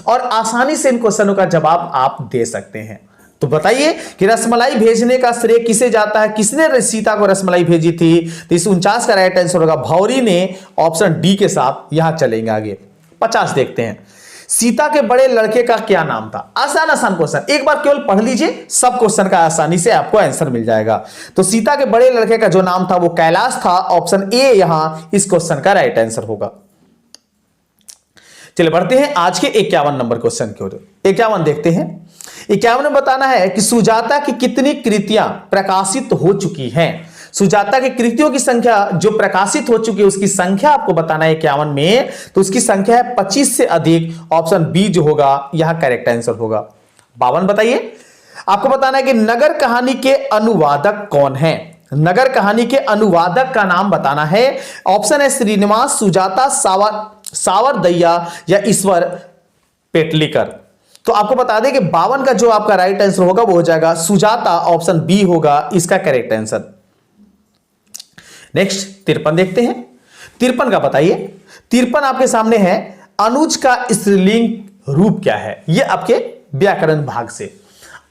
और आसानी से इन क्वेश्चनों का जवाब आप दे सकते हैं। तो बताइए कि रसमलाई भेजने का श्रेय किसे जाता है? किसने सीता को रसमलाई भेजी थी? तो इस 49 का राइट आंसर होगा भौरी ने, ऑप्शन डी के साथ यहां चलेंगे आगे। 50 देखते हैं। सीता के बड़े लड़के का क्या नाम था? आसान आसान क्वेश्चन, एक बार केवल पढ़ लीजिए, सब क्वेश्चन का आसानी से आपको आंसर मिल जाएगा। तो सीता के बड़े लड़के का जो नाम था वो कैलाश था, ऑप्शन ए यहां इस क्वेश्चन का राइट आंसर होगा। चलिए बढ़ते हैं आज के 51 नंबर क्वेश्चन की ओर। 51 देखते हैं। 51 में बताना है कि सुजाता की कितनी कृतियां प्रकाशित हो चुकी हैं? सुजाता की कृतियों की संख्या जो प्रकाशित हो चुकी है उसकी संख्या आपको बताना है 51 में। तो उसकी संख्या है 25 से अधिक, ऑप्शन बी जो होगा यहां करेक्ट आंसर होगा। 52 बताइए। आपको बताना है कि नगर कहानी के अनुवादक कौन है? नगर कहानी के अनुवादक का नाम बताना है। ऑप्शन है श्रीनिवास, सुजाता, सावरदैया या ईश्वर पेटलीकर। तो आपको बता दें कि 52 का जो आपका राइट आंसर होगा वो हो जाएगा सुजाता, ऑप्शन बी होगा इसका करेक्ट आंसर। नेक्स्ट 53 देखते हैं। 53 का बताइए। 53 आपके सामने है। अनुज का स्त्रीलिंग रूप क्या है? यह आपके व्याकरण भाग से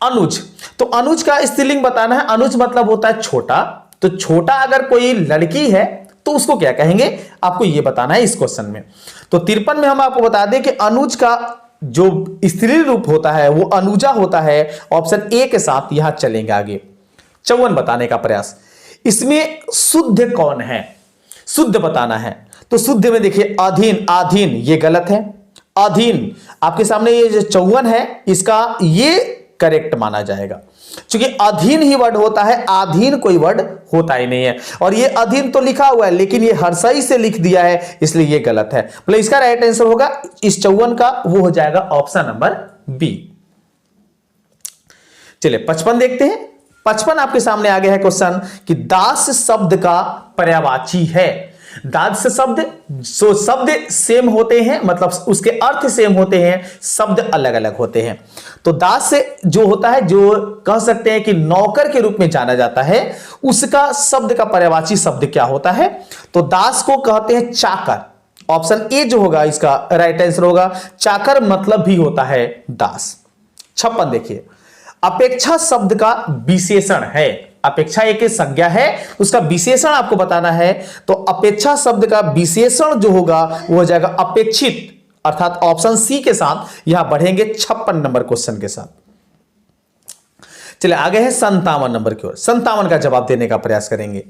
अनुज। तो अनुज का स्त्रीलिंग बताना है। अनुज मतलब होता है छोटा। तो छोटा अगर कोई लड़की है तो उसको क्या कहेंगे, आपको यह बताना है इस क्वेश्चन में। तो 53 में हम आपको बता दें कि अनुज का जो स्त्री रूप होता है वो अनुजा होता है, ऑप्शन ए के साथ यहां चलेंगे आगे। 54 बताने का प्रयास। इसमें शुद्ध कौन है? शुद्ध बताना है। तो शुद्ध में देखिए अधीन, आधीन ये गलत है। अधीन आपके सामने ये जो 54 है इसका ये करेक्ट माना जाएगा, क्योंकि अधीन ही वर्ड होता है, आधीन कोई वर्ड होता ही नहीं है। और ये अधीन तो लिखा हुआ है लेकिन ये हर्षई से लिख दिया है, इसलिए ये गलत है। मतलब इसका राइट आंसर होगा इस 54 का, वो हो जाएगा ऑप्शन नंबर बी। चलिए 55 देखते हैं। 55 आपके सामने आ गया है क्वेश्चन कि दास शब्द का पर्यायवाची है। दाद से शब्द, सो शब्द सेम होते हैं, मतलब उसके अर्थ सेम होते हैं, शब्द अलग अलग होते हैं। तो दास से जो होता है, जो कह सकते हैं कि नौकर के रूप में जाना जाता है, उसका शब्द का पर्यायवाची शब्द क्या होता है? तो दास को कहते हैं चाकर। ऑप्शन ए जो होगा इसका राइट आंसर होगा। चाकर मतलब भी होता है दास। 56 देखिए, अपेक्षा शब्द का विशेषण है। अपेक्षा एक संज्ञा है, उसका विशेषण आपको बताना है। तो अपेक्षा शब्द का विशेषण जो होगा वो हो जाएगा अपेक्षित, अर्थात ऑप्शन सी के साथ यहां बढ़ेंगे 56 नंबर क्वेश्चन के साथ। चलिए आगे है 57 नंबर की ओर। 57 का जवाब देने का प्रयास करेंगे।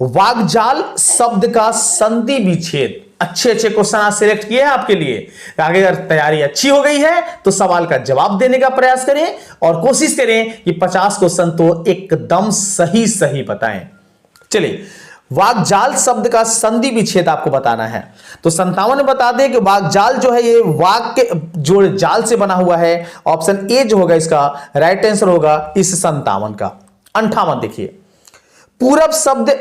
वाग्जाल शब्द का संधि विच्छेद। अच्छे क्वेश्चन आज सिलेक्ट किए हैं आपके लिए। आगे अगर तैयारी अच्छी हो गई है तो सवाल का जवाब देने का प्रयास करें और कोशिश करें कि 50 क्वेश्चन तो एकदम सही बताएं। चलिए, वाग्जाल शब्द का संधि विच्छेद आपको बताना है। तो 57 में बता दें कि वाग्जाल जो है ये वाग के जो जाल से बना हुआ है। ऑप्शन ए जो होगा इसका राइट आंसर होगा इस 57 का। 58 देखिए, पूरब शब्द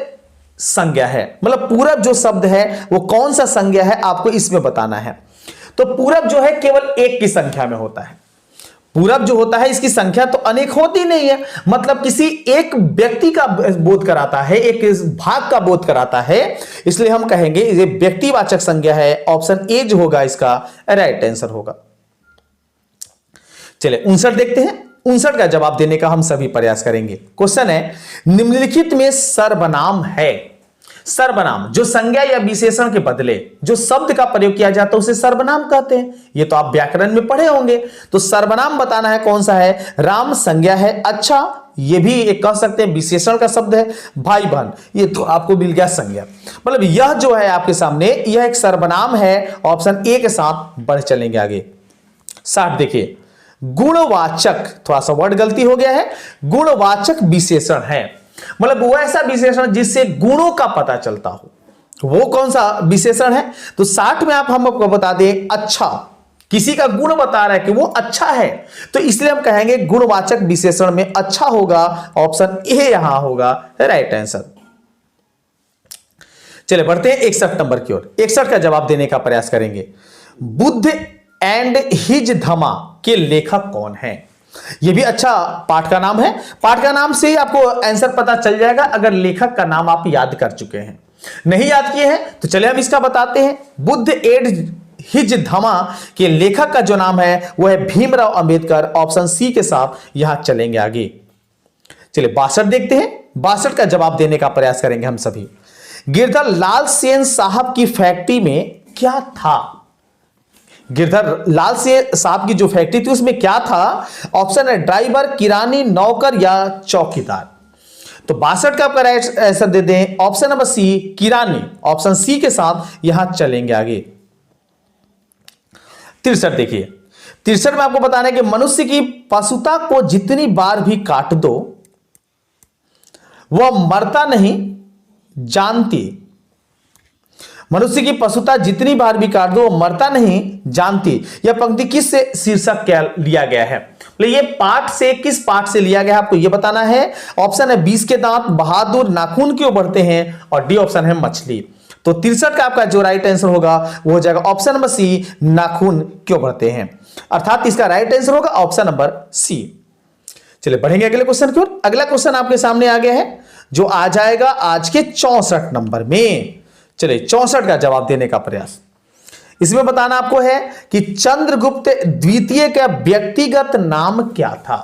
संज्ञा है, मतलब पूरब जो शब्द है वो कौन सा संज्ञा है आपको इसमें बताना है। तो पूरब जो है केवल एक की संख्या में होता है। पूरब जो होता है इसकी संख्या तो अनेक होती नहीं है, मतलब किसी एक व्यक्ति का बोध कराता है, एक भाग का बोध कराता है, इसलिए हम कहेंगे ये व्यक्तिवाचक संज्ञा है। ऑप्शन ए जो होगा इसका राइट आंसर होगा। चलिए 59 देखते हैं। 59 का जवाब देने का हम सभी प्रयास करेंगे। क्वेश्चन है, निम्नलिखित में सर्वनाम है। सर्वनाम जो संज्ञा या विशेषण के बदले जो शब्द का प्रयोग किया जाता है उसे सर्वनाम कहते हैं। ये तो आप व्याकरण में पढ़े होंगे। तो सर्वनाम बताना है कौन सा है। राम संज्ञा है, अच्छा ये भी एक कह सकते हैं विशेषण का शब्द है। भाई बहन ये तो आपको मिल गया संज्ञा, मतलब यह जो है आपके सामने यह एक सर्वनाम है। ऑप्शन ए के साथ बढ़ चलेंगे आगे। 60 देखिए, गुणवाचक, थोड़ा सा वर्ड गलती हो गया है, गुणवाचक विशेषण है, मतलब वो ऐसा विशेषण जिससे गुणों का पता चलता हो। वो कौन सा विशेषण है? तो 60 में हम आपको बता दें अच्छा, किसी का गुण बता रहा है कि वो अच्छा है, तो इसलिए हम कहेंगे गुणवाचक विशेषण में अच्छा होगा। ऑप्शन ए यहां होगा राइट आंसर। चलिए बढ़ते हैं 61 नंबर की ओर। 61 का जवाब देने का प्रयास करेंगे। बुद्ध एंड हिज धमा के लेखक कौन है? यह भी अच्छा पाठ का नाम है। पाठ का नाम से ही आपको आंसर पता चल जाएगा अगर लेखक का नाम आप याद कर चुके हैं। नहीं याद किए हैं तो चलिए हम इसका बताते हैं। बुद्ध एंड हिज धमा के लेखक का जो नाम है वह है भीमराव अंबेडकर। ऑप्शन सी के साथ यहां चलेंगे आगे। चलिए 62 देखते हैं। 62 का जवाब देने का प्रयास करेंगे हम सभी। गिरधर लाल सेन साहब की फैक्ट्री में क्या था? गिरधर लाल सेन साहब की जो फैक्ट्री थी उसमें क्या था? ऑप्शन है ड्राइवर, किरानी, नौकर या चौकीदार। तो 62 का आपका राइट आंसर दे दें ऑप्शन नंबर सी किरानी। ऑप्शन सी के साथ यहां चलेंगे आगे। 63 देखिए। 63 में आपको बताना है कि मनुष्य की पशुता को जितनी बार भी काट दो वह मरता नहीं जानती। मनुष्य की पशुता जितनी बार भी काट दो वो मरता नहीं जानती। यह पंक्ति किस से शीर्षक क्या लिया गया है? ये पाठ से किस पाठ से लिया गया है आपको यह बताना है। ऑप्शन है 20 के दांत, बहादुर, नाखून क्यों बढ़ते हैं, और डी ऑप्शन है मछली। तो 63 का आपका जो राइट आंसर होगा वो हो जाएगा ऑप्शन नंबर सी, नाखून क्यों बढ़ते हैं, अर्थात इसका राइट आंसर होगा ऑप्शन नंबर सी। चलिए बढ़ेंगे अगले क्वेश्चन की ओर। अगला क्वेश्चन आपके सामने आ गया है जो आ जाएगा आज के 64 नंबर में। चलिए 64 का जवाब देने का प्रयास। इसमें बताना आपको है कि चंद्रगुप्त द्वितीय का व्यक्तिगत नाम क्या था?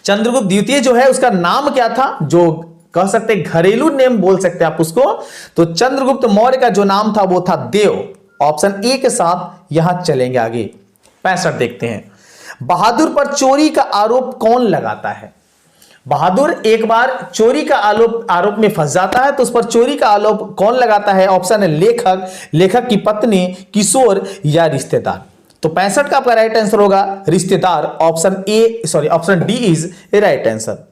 चंद्रगुप्त द्वितीय जो है उसका नाम क्या था, जो कह सकते घरेलू नेम बोल सकते हैं आप उसको। तो चंद्रगुप्त मौर्य का जो नाम था वो था देव। ऑप्शन ए के साथ यहां चलेंगे आगे। 65 देखते हैं। बहादुर पर चोरी का आरोप कौन लगाता है? बहादुर एक बार चोरी का आरोप में फंस जाता है, तो उस पर चोरी का आरोप कौन लगाता है? ऑप्शन है लेखक, लेखक की पत्नी, किशोर या रिश्तेदार। तो 65 का आपका राइट आंसर होगा रिश्तेदार। Option D is a right answer.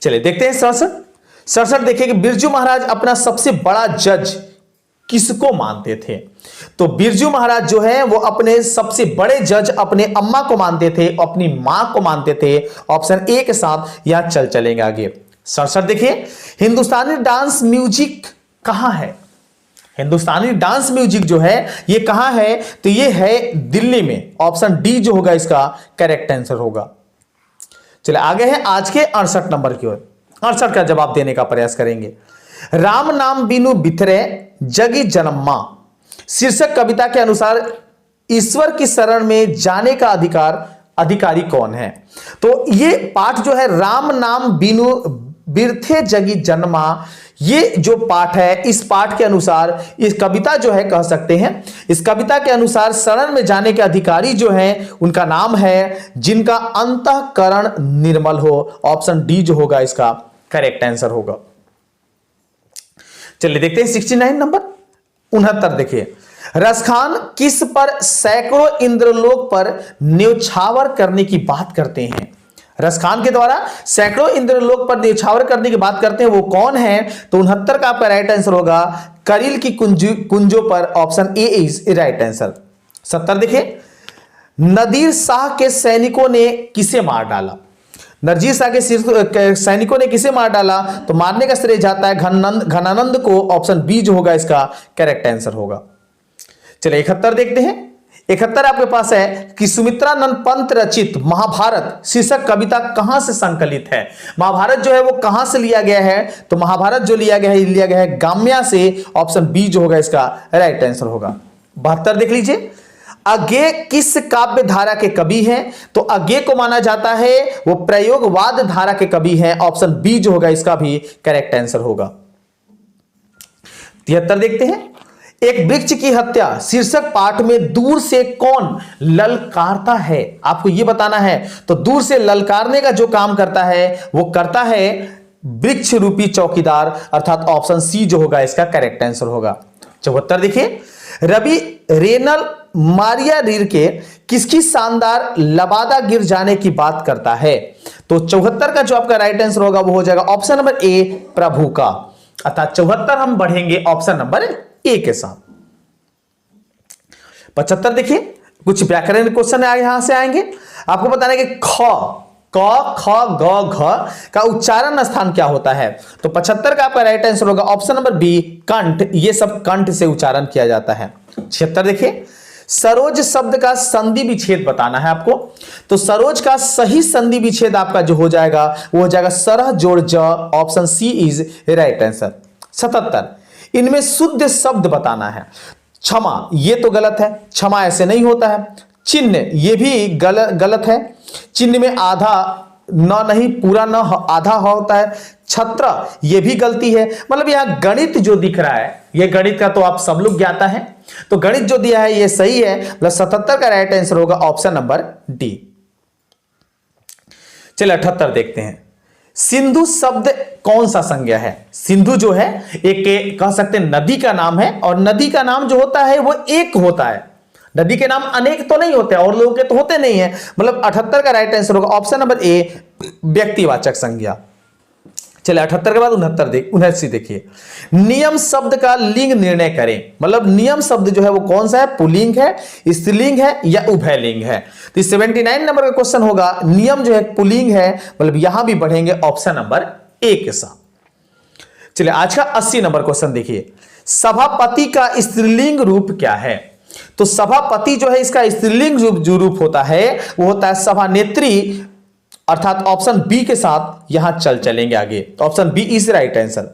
चलिए देखते हैं 67 देखिए कि बिरजू महाराज अपना सबसे बड़ा जज किसको मानते थे? तो बिरजू महाराज जो है वो अपने सबसे बड़े जज अपने अम्मा को मानते थे, अपनी मां को मानते थे। ऑप्शन ए के साथ यहां चलेंगे आगे। 67 देखिए, हिंदुस्तानी डांस म्यूजिक कहां है? हिंदुस्तानी डांस म्यूजिक जो है ये कहां है? तो ये है दिल्ली में। ऑप्शन डी जो होगा इसका करेक्ट आंसर होगा। चलिए आगे है आज के 68 नंबर की ओर। 68 का जवाब देने का प्रयास करेंगे। राम नाम बिनु बिथरे जगी जन्मा शीर्षक कविता के अनुसार ईश्वर की शरण में जाने का अधिकारी कौन है? तो ये पाठ जो है राम नाम बिनु बिरथे जगी जन्मा, ये जो पाठ है इस पाठ के अनुसार इस कविता जो है कह सकते हैं, इस कविता के अनुसार शरण में जाने के अधिकारी जो हैं उनका नाम है जिनका अंतःकरण निर्मल हो। ऑप्शन डी जो होगा इसका करेक्ट आंसर होगा। चलिए देखते हैं 69 नंबर। 69 देखिए, रसखान किस पर सैकड़ों इंद्रलोक पर न्यौछावर करने की बात करते हैं? रसखान के द्वारा सैकड़ों इंद्रलोक पर न्यौछावर करने की बात करते हैं, वो कौन है? तो 69 का आपका राइट आंसर होगा करील की कुंजों पर। Option A is right answer. 70 देखिए, नदीर शाह के सैनिकों ने किसे मार डाला? नरजीत शाह के सैनिकों ने किसे मार डाला? तो मारने का श्रेय जाता है घनानंद को। ऑप्शन बी जो होगा इसका करेक्ट आंसर होगा। चलिए 71 देखते हैं। 71 आपके पास है कि सुमित्रानंद पंत रचित महाभारत शीर्षक कविता कहां से संकलित है? महाभारत जो है वो कहां से लिया गया है? तो महाभारत जो लिया गया है गाम्या से। ऑप्शन बी जो होगा इसका राइट आंसर होगा। 72 देख लीजिए, अज्ञेय किस काव्य धारा के कवि हैं? तो अज्ञेय को माना जाता है वो प्रयोगवाद धारा के कवि हैं। ऑप्शन बी जो होगा इसका भी करेक्ट आंसर होगा। 73 देखते हैं, एक वृक्ष की हत्या शीर्षक पाठ में दूर से कौन ललकारता है? आपको यह बताना है। तो दूर से ललकारने का जो काम करता है वो करता है वृक्ष रूपी चौकीदार, अर्थात ऑप्शन सी जो होगा इसका करेक्ट आंसर होगा। 74 देखिए, रवि रेनल मारिया रीर के किसकी शानदार लबादा गिर जाने की बात करता है? तो 74 का जो आपका राइट आंसर होगा वो हो जाएगा ऑप्शन नंबर ए प्रभु का। अर्थात 74 हम बढ़ेंगे ऑप्शन नंबर ए के साथ। 75 देखिए, कुछ व्याकरण क्वेश्चन यहां से आएंगे। आपको बताना है कि क ख ग घ का उच्चारण स्थान क्या होता है? तो 75 का आपका राइट आंसर होगा ऑप्शन नंबर बी कंठ। ये सब कंठ से उच्चारण किया जाता है। 76 देखिए, सरोज शब्द का संधि विच्छेद बताना है आपको। तो सरोज का सही संधि विच्छेद आपका जो हो जाएगा वो हो जाएगा सरह जोड़ ज। Option C is right answer. 77, इनमें शुद्ध शब्द बताना है। क्षमा ये तो गलत है, क्षमा ऐसे नहीं होता है। चिन्ह ये भी गलत है, चिन्ह में आधा न नहीं पूरा न आधा होता है। छत्र ये भी गलती है। मतलब यहां गणित जो दिख रहा है ये गणित का तो आप सब लोग ज्ञाता है, तो गणित जो दिया है ये सही है। मतलब 77 का राइट आंसर होगा ऑप्शन नंबर डी। चलिए 78 देखते हैं, सिंधु शब्द कौन सा संज्ञा है? सिंधु जो है एक कह सकते हैं नदी का नाम है, और नदी का नाम जो होता है वो एक होता है। नदी के नाम अनेक तो नहीं होते, और लोगों के तो होते नहीं है। मतलब 78 का राइट आंसर होगा ऑप्शन नंबर ए व्यक्तिवाचक संज्ञा। चलिए 78 के बाद 79 देखिए, नियम शब्द का लिंग निर्णय करें। मतलब नियम शब्द जो है वो कौन सा है? पुल्लिंग है, स्त्रीलिंग है या उभयलिंग है? तो 79 नंबर का क्वेश्चन होगा नियम जो है पुल्लिंग है। मतलब यहां भी बढ़ेंगे ऑप्शन नंबर ए के साथ। चलिए आज का 80 नंबर क्वेश्चन देखिए, सभापति का स्त्रीलिंग रूप क्या है? तो सभापति जो है इसका स्त्रीलिंग जो रूप होता है वो होता है सभानेत्री, अर्थात ऑप्शन बी के साथ यहां चलेंगे आगे। तो option B is right answer.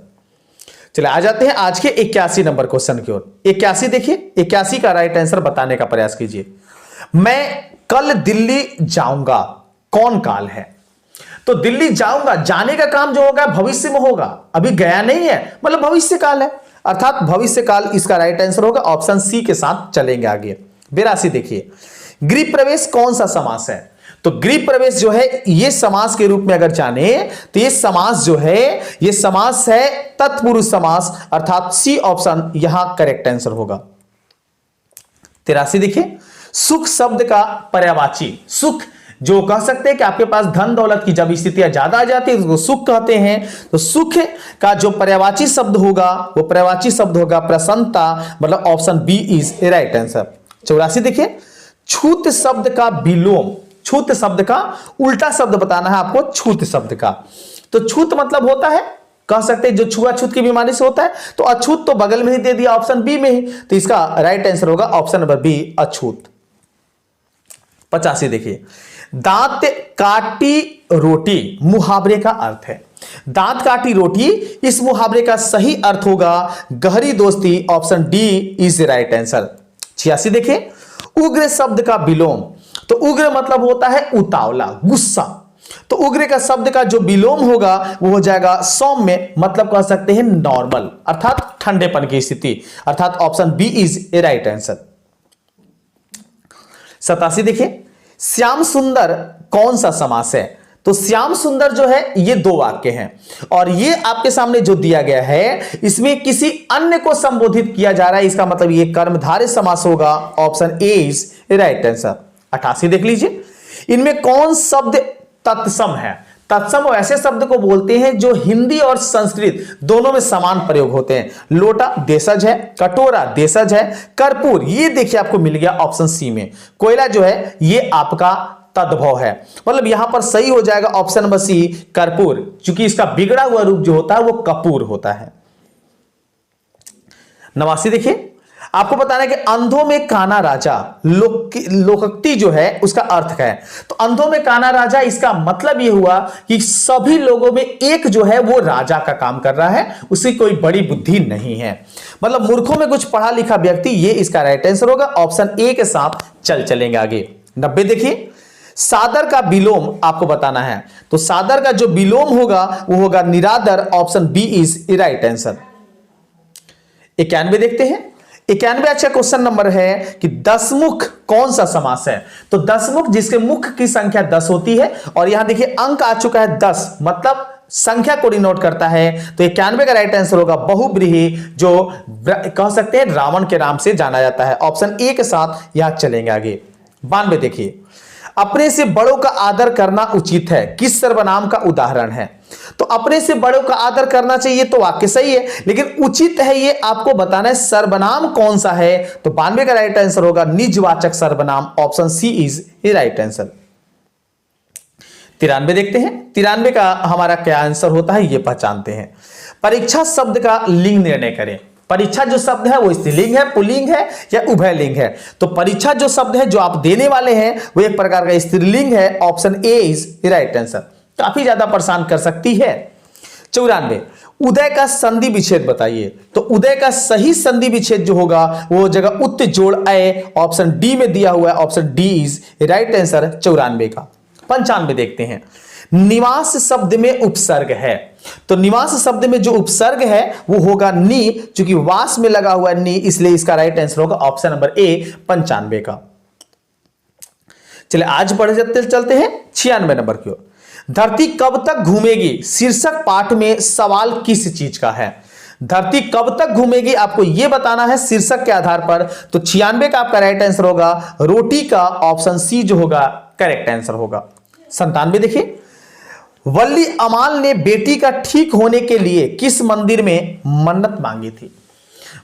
चलिए आ जाते हैं आज के 81 नंबर क्वेश्चन की ओर। 81 देखिए, 81 का राइट आंसर बताने का प्रयास कीजिए। मैं कल दिल्ली जाऊंगा कौन काल है? तो दिल्ली जाऊंगा, जाने का काम जो होगा भविष्य में होगा, अभी गया नहीं है, मतलब भविष्य काल है, अर्थात भविष्य काल इसका राइट आंसर होगा। ऑप्शन सी के साथ चलेंगे आगे। 82 देखिए, गृह प्रवेश कौन सा समास है? तो गृह प्रवेश जो है ये समास के रूप में अगर जाने तो ये समास जो है ये समास है तत्पुरुष समास, अर्थात सी ऑप्शन यहां करेक्ट आंसर होगा। 83 देखिए, सुख शब्द का पर्यायवाची, सुख जो कह सकते हैं कि आपके पास धन दौलत की जब स्थितियां ज्यादा आ जाती है तो सुख कहते हैं। तो सुख का जो पर्यायवाची शब्द होगा वो पर्यायवाची शब्द होगा प्रसन्नता। मतलब option B is right answer. 84 देखिए, छूत शब्द का विलोम, छूत शब्द का उल्टा शब्द बताना है आपको छूत शब्द का। तो तो छूत मतलब होता है, कह सकते हैं जो छुआछूत की बीमारी से होता है, तो अछूत तो बगल में ही दे दिया ऑप्शन बी में ही, तो इसका राइट आंसर होगा ऑप्शन नंबर बी, अछूत। 85 देखिए, दांत काटी रोटी मुहावरे का अर्थ है। दांत काटी रोटी, इस मुहावरे का सही अर्थ होगा गहरी दोस्ती, option D is right answer. 86 देखिए, उग्र शब्द का विलोम, तो उग्र मतलब होता है उतावला, गुस्सा, तो उग्र का शब्द का जो विलोम होगा वो हो जाएगा सौम्य, मतलब कह सकते हैं नॉर्मल, अर्थात ठंडेपन की स्थिति, अर्थात option B is a right answer. 87 देखिए, श्याम सुंदर कौन सा समास है? तो श्याम सुंदर जो है ये दो वाक्य हैं, और ये आपके सामने जो दिया गया है इसमें किसी अन्य को संबोधित किया जा रहा है, इसका मतलब ये कर्मधारय समास होगा, option A is right answer. 88 देख लीजिए, इनमें कौन शब्द तत्सम है? तत्सम ऐसे शब्द को बोलते हैं जो हिंदी और संस्कृत दोनों में समान प्रयोग होते हैं। लोटा देशज है, कटोरा देशज है, कर्पूर ये देखिए आपको मिल गया ऑप्शन सी में। कोयला जो है ये आपका तद्भव है, मतलब यहां पर सही हो जाएगा ऑप्शन नंबर सी, कर्पूर, क्योंकि इसका बिगड़ा हुआ रूप जो होता है वो कपूर होता है। 89 देखिए, आपको बताना है कि अंधों में काना राजा, लोकोक्ति जो है उसका अर्थ क्या है? तो अंधों में काना राजा, इसका मतलब यह हुआ कि सभी लोगों में एक जो है वो राजा का काम कर रहा है, उसकी कोई बड़ी बुद्धि नहीं है, मतलब मूर्खों में कुछ पढ़ा लिखा व्यक्ति, ये इसका राइट आंसर होगा, ऑप्शन ए के साथ चलेंगे आगे। 90 देखिए, सादर का विलोम आपको बताना है, तो सादर का जो विलोम होगा वो होगा निरादर, option B is right answer. 91 देखते हैं, 91 अच्छा क्वेश्चन नंबर है कि दसमुख कौन सा समास है? तो दसमुख जिसके मुख की संख्या 10 होती है, और यहां देखिए अंक आ चुका है 10, मतलब संख्या को डिनोट करता है, तो 91 का राइट आंसर होगा बहुब्रीहि, जो कह सकते हैं रावण के नाम से जाना जाता है, ऑप्शन ए के साथ यहां चलेंगे आगे। 92 देखिए, अपने से बड़ों का आदर करना उचित है, किस सर्वनाम का उदाहरण है? तो अपने से बड़ों का आदर करना चाहिए तो वाक्य सही है, लेकिन उचित है ये आपको बताना है सर्वनाम कौन सा है, तो 92 का राइट आंसर होगा निजवाचक सर्वनाम, option C is a right answer. 93 देखते हैं, 93 का हमारा क्या आंसर होता है ये पहचानते हैं। परीक्षा शब्द का लिंग निर्णय करें। परीक्षा जो शब्द है वो स्त्रीलिंग है, पुल्लिंग है या उभयलिंग है? तो परीक्षा जो शब्द है जो आप देने वाले हैं वो एक प्रकार का स्त्रीलिंग है, option A is right answer. काफी ज्यादा परेशान कर सकती है। 94, उदय का संधि विच्छेद बताइए। तो उदय का सही संधि विच्छेद जो होगा वो जगह उत जोड़ अय, ऑप्शन डी में दिया हुआ है, option D is right answer 94 का। 95 देखते हैं, निवास शब्द में उपसर्ग है। तो निवास शब्द में जो उपसर्ग है वो होगा नी, क्योंकि वास में लगा हुआ है नी, इसलिए इसका राइट आंसर होगा ऑप्शन नंबर ए 95 का। चलिए आज बढ़ते चलते हैं 96 नंबर की ओर। धरती कब तक घूमेगी शीर्षक पाठ में सवाल किस चीज का है? धरती कब तक घूमेगी आपको यह बताना है शीर्षक के आधार पर, तो 96 का आपका राइट आंसर होगा रोटी का, ऑप्शन सी जो होगा करेक्ट आंसर होगा। 97 देखिए, वल्ली अमाल ने बेटी का ठीक होने के लिए किस मंदिर में मन्नत मांगी थी?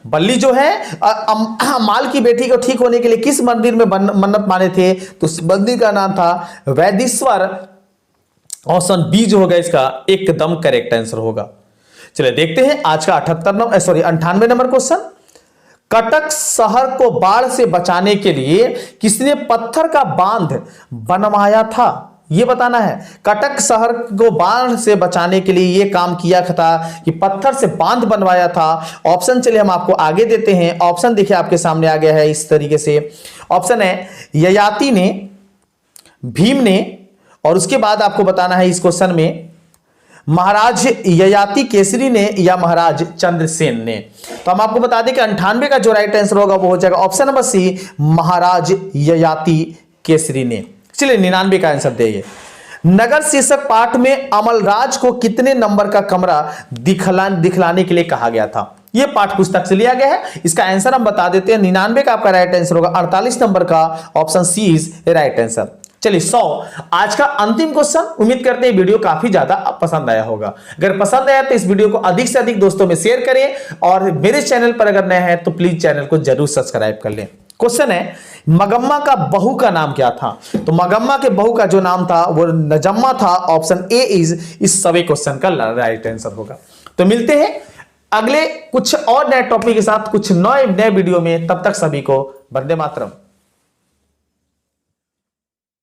वल्ली जो है अमाल की बेटी को ठीक होने के लिए किस मंदिर में मन्नत मांगे थे? तो उस मंदिर का नाम था वैदेश्वर, ऑप्शन बी जो होगा इसका एकदम करेक्ट आंसर होगा। चलिए देखते हैं आज का 98 नंबर क्वेश्चन। कटक शहर को बाढ़ से बचाने के लिए किसने पत्थर का बांध बनवाया था? यह बताना है। कटक शहर को बाढ़ से बचाने के लिए यह काम किया था कि पत्थर से बांध बनवाया था। ऑप्शन चलिए हम आपको आगे देते हैं। ऑप्शन देखिए आपके सामने आ गया है इस तरीके से। ऑप्शन है ययाति ने, भीम ने, और उसके बाद आपको बताना है इस क्वेश्चन में महाराज ययाति केसरी ने या महाराज चंद्रसेन ने। तो हम आपको बता दें कि 98 का जो राइट आंसर होगा वो हो जाएगा ऑप्शन नंबर सी महाराज ययाति केसरी ने। चलिए 99 का आंसर देंगे। नगर शीर्षक पाठ में अमलराज को कितने नंबर का कमरा दिखलाने के लिए कहा गया था? यह पाठ पुस्तक से लिया गया है। इसका आंसर हम बता देते हैं। 99 का आपका राइट आंसर होगा 48 नंबर का, option C is right answer. चलिए 100 आज का अंतिम क्वेश्चन। उम्मीद करते हैं वीडियो काफी ज्यादा पसंद आया होगा। अगर पसंद आया तो इस वीडियो को अधिक से अधिक दोस्तों में शेयर करें, और मेरे चैनल पर अगर नए हैं तो प्लीज चैनल को जरूर सब्सक्राइब कर लें। क्वेश्चन है मगम्मा का बहू का नाम क्या था? तो मगम्मा के बहू का जो नाम था वो नजम्मा था। ऑप्शन ए इस सभी क्वेश्चन का राइट आंसर होगा। तो मिलते हैं अगले कुछ और नए टॉपिक के साथ कुछ नए वीडियो में। तब तक सभी को वंदे मातरम।